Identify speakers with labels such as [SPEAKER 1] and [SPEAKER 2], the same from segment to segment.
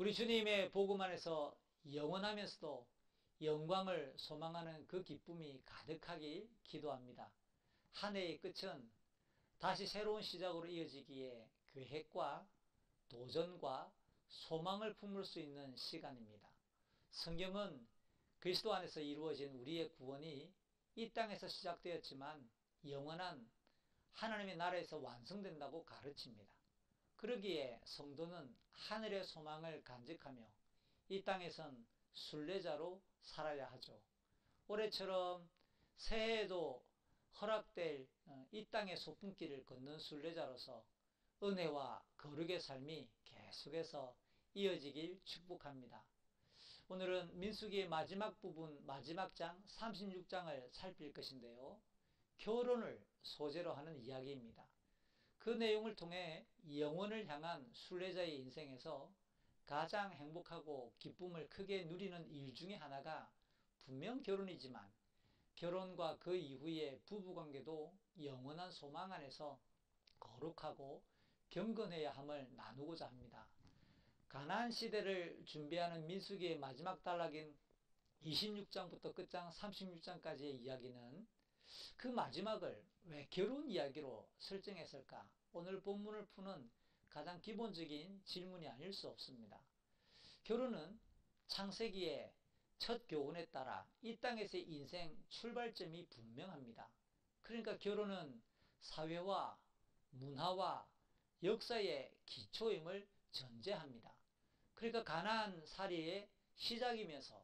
[SPEAKER 1] 우리 주님의 복음 안에서 영원하면서도 영광을 소망하는 그 기쁨이 가득하길 기도합니다. 한 해의 끝은 다시 새로운 시작으로 이어지기에 계획과 도전과 소망을 품을 수 있는 시간입니다. 성경은 그리스도 안에서 이루어진 우리의 구원이 이 땅에서 시작되었지만 영원한 하나님의 나라에서 완성된다고 가르칩니다. 그러기에 성도는 하늘의 소망을 간직하며 이 땅에선 순례자로 살아야 하죠. 올해처럼 새해에도 허락될 이 땅의 소풍길을 걷는 순례자로서 은혜와 거룩의 삶이 계속해서 이어지길 축복합니다. 오늘은 민수기의 마지막 부분, 마지막 장 36장을 살필 것인데요. 결혼을 소재로 하는 이야기입니다. 그 내용을 통해 영혼을 향한 순례자의 인생에서 가장 행복하고 기쁨을 크게 누리는 일 중에 하나가 분명 결혼이지만 결혼과 그 이후의 부부관계도 영원한 소망 안에서 거룩하고 경건해야 함을 나누고자 합니다. 가나안 시대를 준비하는 민수기의 마지막 단락인 26장부터 끝장 36장까지의 이야기는 그 마지막을 왜 결혼 이야기로 설정했을까? 오늘 본문을 푸는 가장 기본적인 질문이 아닐 수 없습니다. 결혼은 창세기의 첫 교훈에 따라 이 땅에서의 인생 출발점이 분명합니다. 그러니까 결혼은 사회와 문화와 역사의 기초임을 전제합니다. 그러니까 가나안살이의 시작이면서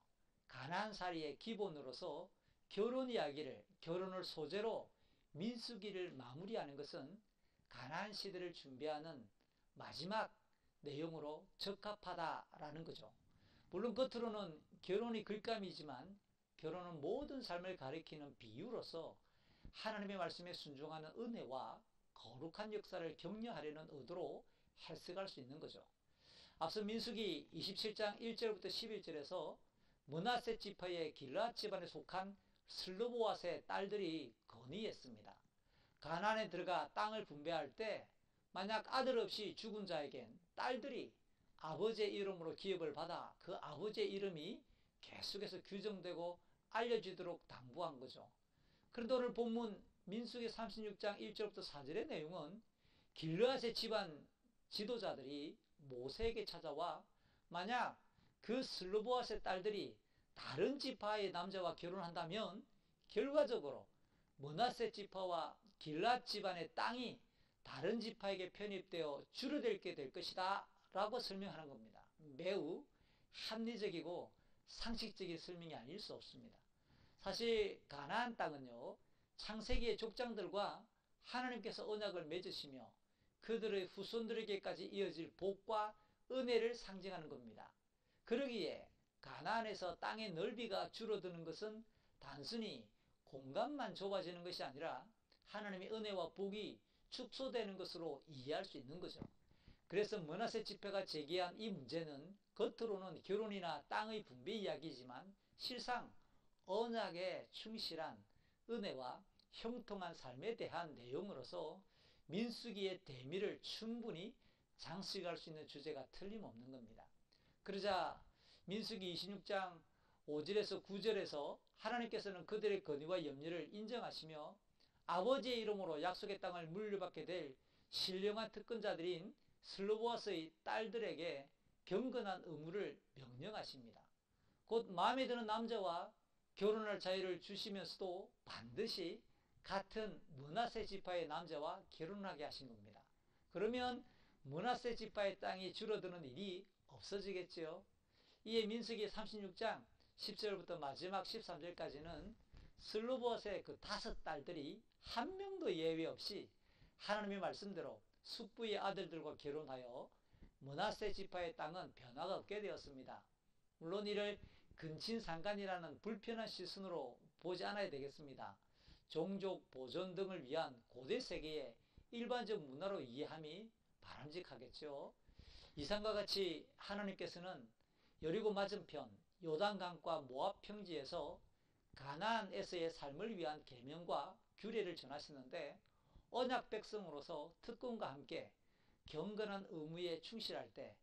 [SPEAKER 1] 가나안살이의 기본으로서 결혼 이야기를, 결혼을 소재로 민수기를 마무리하는 것은 가나안 시대를 준비하는 마지막 내용으로 적합하다라는 거죠. 물론 겉으로는 결혼이 글감이지만 결혼은 모든 삶을 가리키는 비유로서 하나님의 말씀에 순종하는 은혜와 거룩한 역사를 격려하려는 의도로 해석할 수 있는 거죠. 앞서 민수기 27장 1절부터 11절에서 므낫세 지파의 길앗 집안에 속한 슬로보앗의 딸들이 건의했습니다. 가나안에 들어가 땅을 분배할 때 만약 아들 없이 죽은 자에겐 딸들이 아버지의 이름으로 기업을 받아 그 아버지의 이름이 계속해서 규정되고 알려지도록 당부한 거죠. 그런데 오늘 본문 민수기 36장 1절부터 4절의 내용은 길르앗의 집안 지도자들이 모세에게 찾아와 만약 그 슬로보앗의 딸들이 다른 지파의 남자와 결혼한다면 결과적으로 므낫세 지파와 길앗 집안의 땅이 다른 지파에게 편입되어 줄어들게 될 것이다 라고 설명하는 겁니다. 매우 합리적이고 상식적인 설명이 아닐 수 없습니다. 사실 가나안 땅은요, 창세기의 족장들과 하나님께서 언약을 맺으시며 그들의 후손들에게까지 이어질 복과 은혜를 상징하는 겁니다. 그러기에 가나안에서 땅의 넓이가 줄어드는 것은 단순히 공간만 좁아지는 것이 아니라 하나님의 은혜와 복이 축소되는 것으로 이해할 수 있는 거죠. 그래서 므낫세 지파가 제기한 이 문제는 겉으로는 결혼이나 땅의 분배 이야기이지만 실상 언약에 충실한 은혜와 형통한 삶에 대한 내용으로서 민수기의 대미를 충분히 장식할 수 있는 주제가 틀림없는 겁니다. 그러자 민수기 26장 5절에서 9절에서 하나님께서는 그들의 건의와 염려를 인정하시며 아버지의 이름으로 약속의 땅을 물려받게 될 신령한 특권자들인 슬로보아스의 딸들에게 경건한 의무를 명령하십니다. 곧 마음에 드는 남자와 결혼할 자유를 주시면서도 반드시 같은 므낫세 지파의 남자와 결혼하게 하신 겁니다. 그러면 므낫세 지파의 땅이 줄어드는 일이 없어지겠죠. 이에 민수기 36장 10절부터 마지막 13절까지는 슬로보앗의 그 5딸들이 한 명도 예외 없이 하나님의 말씀대로 숙부의 아들들과 결혼하여 므낫세 지파의 땅은 변화가 없게 되었습니다. 물론 이를 근친상간이라는 불편한 시선으로 보지 않아야 되겠습니다. 종족 보존 등을 위한 고대 세계의 일반적 문화로 이해함이 바람직하겠죠. 이상과 같이 하나님께서는 여리고 맞은편 요단강과 모압 평지에서 가나안에서의 삶을 위한 계명과 규례를 전하시는데 언약 백성으로서 특권과 함께 경건한 의무에 충실할 때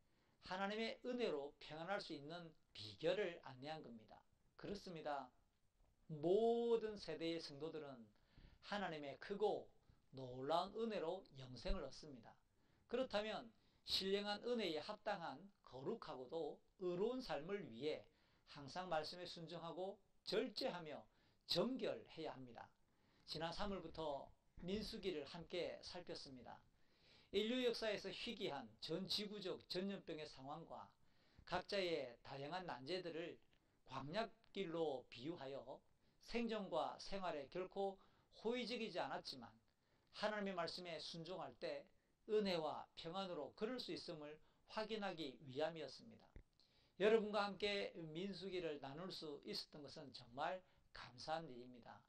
[SPEAKER 1] 하나님의 은혜로 평안할 수 있는 비결을 안내한 겁니다. 그렇습니다. 모든 세대의 성도들은 하나님의 크고 놀라운 은혜로 영생을 얻습니다. 그렇다면 신령한 은혜에 합당한 거룩하고도 의로운 삶을 위해 항상 말씀에 순종하고 절제하며 정결해야 합니다. 지난 3월부터 민수기를 함께 살폈습니다. 인류 역사에서 희귀한 전 지구적 전염병의 상황과 각자의 다양한 난제들을 광약길로 비유하여 생존과 생활에 결코 호의적이지 않았지만 하나님의 말씀에 순종할 때 은혜와 평안으로 걸을 수 있음을 확인하기 위함이었습니다. 여러분과 함께 민수기를 나눌 수 있었던 것은 정말 감사한 일입니다.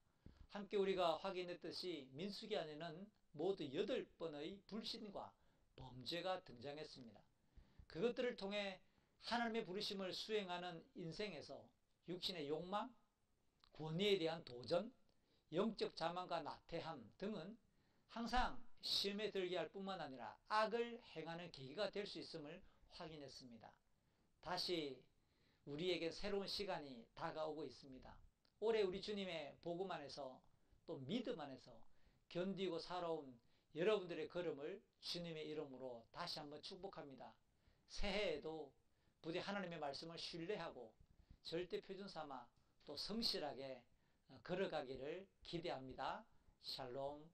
[SPEAKER 1] 함께 우리가 확인했듯이 민수기 안에는 모두 8번의 불신과 범죄가 등장했습니다. 그것들을 통해 하나님의 부르심을 수행하는 인생에서 육신의 욕망, 권위에 대한 도전, 영적 자만과 나태함 등은 항상 시험에 들게 할 뿐만 아니라 악을 행하는 계기가 될 수 있음을 확인했습니다. 다시 우리에게 새로운 시간이 다가오고 있습니다. 올해 우리 주님의 복음 안에서 또 믿음 안에서 견디고 살아온 여러분들의 걸음을 주님의 이름으로 다시 한번 축복합니다. 새해에도 부디 하나님의 말씀을 신뢰하고 절대 표준 삼아 또 성실하게 걸어가기를 기대합니다. 샬롬.